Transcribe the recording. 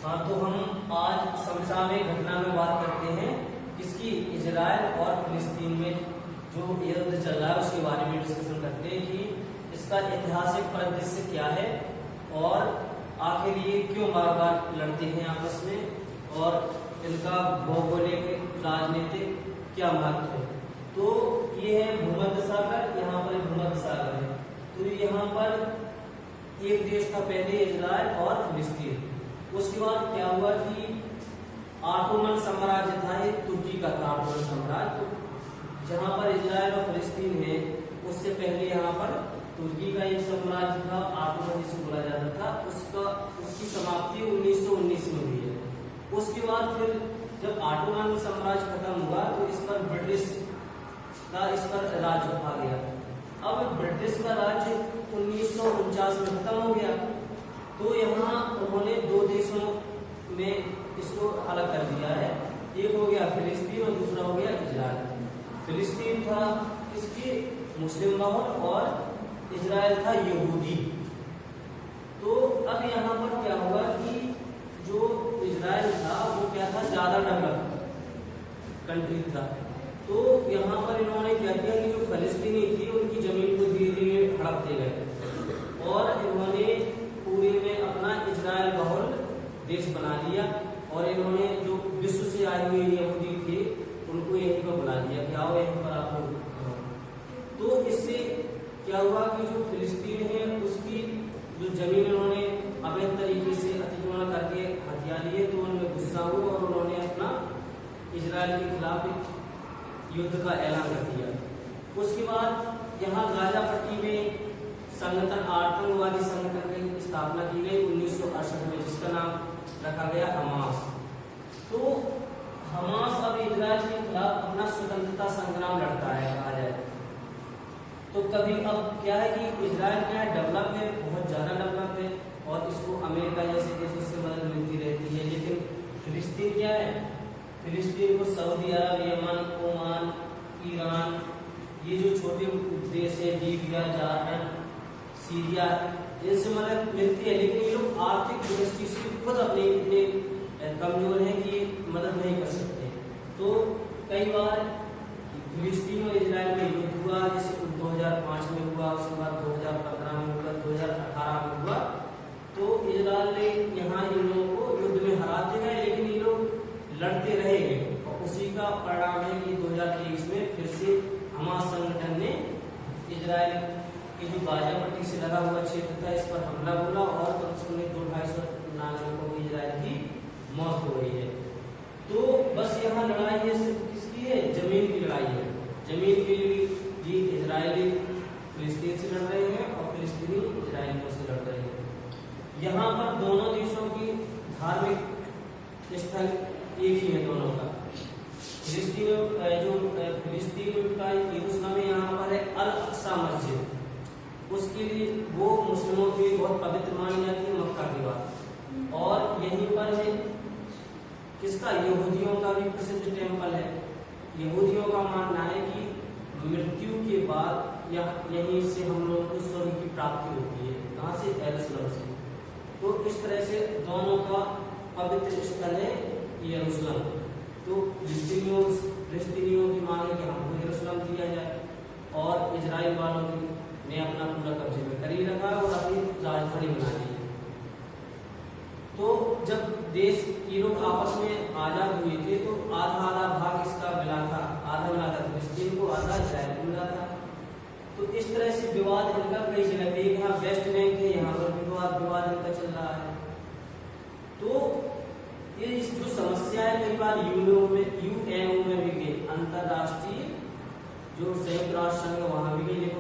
हाँ, तो हम आज समसामयिक घटना में बात करते हैं किसकी, इजराइल और फिलिस्तीन में जो युद्ध चल रहा है उसके बारे में डिस्कशन करते हैं कि इसका ऐतिहासिक परिदृश्य क्या है और आखिर ये क्यों बार बार लड़ते हैं आपस में और इनका भौगोलिक राजनीतिक क्या महत्व है। तो ये है भूमध्य सागर, यहाँ पर भूमध्य सागर है। तो यहाँ पर एक देश था पहले इजराइल और फिलिस्तीन। उसके बाद क्या हुआ कि ऑटोमन साम्राज्य था, ये तुर्की का था ऑटोमन साम्राज्य। तो जहाँ पर इजराइल और फिलिस्तीन है उससे पहले यहाँ पर तुर्की का एक साम्राज्य था, ऑटोमन जिसे बोला जाता था। उसकी समाप्ति 1919 में हुई है। उसके बाद फिर जब ऑटोमन साम्राज्य खत्म हुआ तो इस पर ब्रिटिश का इस पर राज आ गया। अब ब्रिटिश का राज्य 1949 में खत्म हो गया। तो यहाँ उन्होंने दो देशों में इसको अलग कर दिया है, एक हो गया फिलिस्तीन और दूसरा हो गया इजराइल। फिलिस्तीन था किसकी, मुस्लिम बहुल, और इजराइल था यहूदी। तो अब यहाँ पर क्या हुआ कि जो इजराइल था वो क्या था, ज्यादा डेवलप कंट्री था। तो यहाँ पर इन्होंने क्या किया कि जो फिलिस्तीनी थी उनकी जमीन को धीरे धीरे हड़पते गए और इन्होंने पूरे में अपना इजराइल बहुल देश बना लिया और इन्होंने जो विश्व से आए हुए यहूदी थे उनको यहीं पर बुला लिया कि आओ यहीं पर आप लोग। तो इससे क्या हुआ कि जो फिलिस्तीन है उसकी जो जमीन इन्होंने अवैध तरीके से अतिक्रमण करके हथिया लिए, तो उनमें गुस्सा हुआ और उन्होंने अपना इजराइल के खिलाफ युद्ध का ऐलान कर दिया। उसके बाद यहाँ गाजा पट्टी में संगठन, आतंकवादी संगठन की स्थापना की गई 1968 में, जिसका नाम रखा गया हमास। तो हमास अब इजराइल के खिलाफ अपना स्वतंत्रता संग्राम लड़ता है कहा जाए। तो कभी अब क्या है कि इजराइल क्या है, डेवलप है, बहुत ज्यादा डेवलप है और इसको अमेरिका जैसे देशों से मदद मिलती रहती है। लेकिन फिलिस्तीन क्या है, फिलिस्तीन को सऊदी अरब, यमन, ओमान, ईरान, ये जो छोटे देश है, लीबिया, जॉर्डन, सीरिया, इनसे मदद मिलती है। लेकिन ये लोग आर्थिक दृष्टि से खुद अपने इतने कमजोर हैं कि मदद नहीं कर सकते। तो कई बार फिलिस्तीन और इजराइल में युद्ध हुआ, जैसे 2005 में हुआ, उसके बाद 2015 में हुआ, 2018 में हुआ। तो इजराइल ने यहाँ इन लोगों को युद्ध में हराते गए, लेकिन ये लोग लड़ते रहे और उसी का परिणाम है कि 2023 में फिर से हमास संगठन ने इजराइल के जो गाजा पट्टी से लगा हुआ क्षेत्र था इस पर हमला बोला और कम से कम 200-250 नागरिकों की इजराइल की मौत हो गई है। तो बस यहाँ लड़ाई है सिर्फ किसकी है, जमीन की लड़ाई है। जमीन के लिए ये इजरायली फिलिस्तीन से लड़ रहे हैं और फिलिस्तीनी इजरायलियों से लड़ रहे हैं। यहाँ पर दोनों देशों की धार्मिक स्थल एक ही है दोनों का। फिलिस्तीन का यरूशलेम में यहाँ पर है अल अक्सा मस्जिद, उसके लिए वो मुस्लिमों की बहुत पवित्र मानी जाती है मक्का के बाद। और यहीं पर है किसका, यहूदियों का भी प्रसिद्ध टेम्पल है। यहूदियों का मानना है कि मृत्यु के बाद यहीं से हम लोगों को स्वर्ग की प्राप्ति होती है। कहाँ से, यरूशलेम से। तो इस तरह से दोनों का पवित्र स्थल है यरूशलेम। तो फिलिस्तीनियों की मांग है कि हमको यरूशलेम दिया जाए और इजराइल वालों ने अपना पूरा कब्जे में कर ही रखा और अपनी राजधानी बना ली है। तो जब देश ये लोग आपस में आजाद हुए थे तो आधा आधा भाग इसका मिला था, आधा मिला था फिलिस्तीन को, आधा इजराइल को मिला था। तो इस तरह से विवाद इनका कई जगह पे, यहाँ वेस्ट बैंक है, यहाँ पर विवाद इनका चल रहा है। तो ये जो समस्या है कई बार यूएनओ में भी गई, अंतरराष्ट्रीय जो संयुक्त राष्ट्र संघ वहां भी गई, लेकिन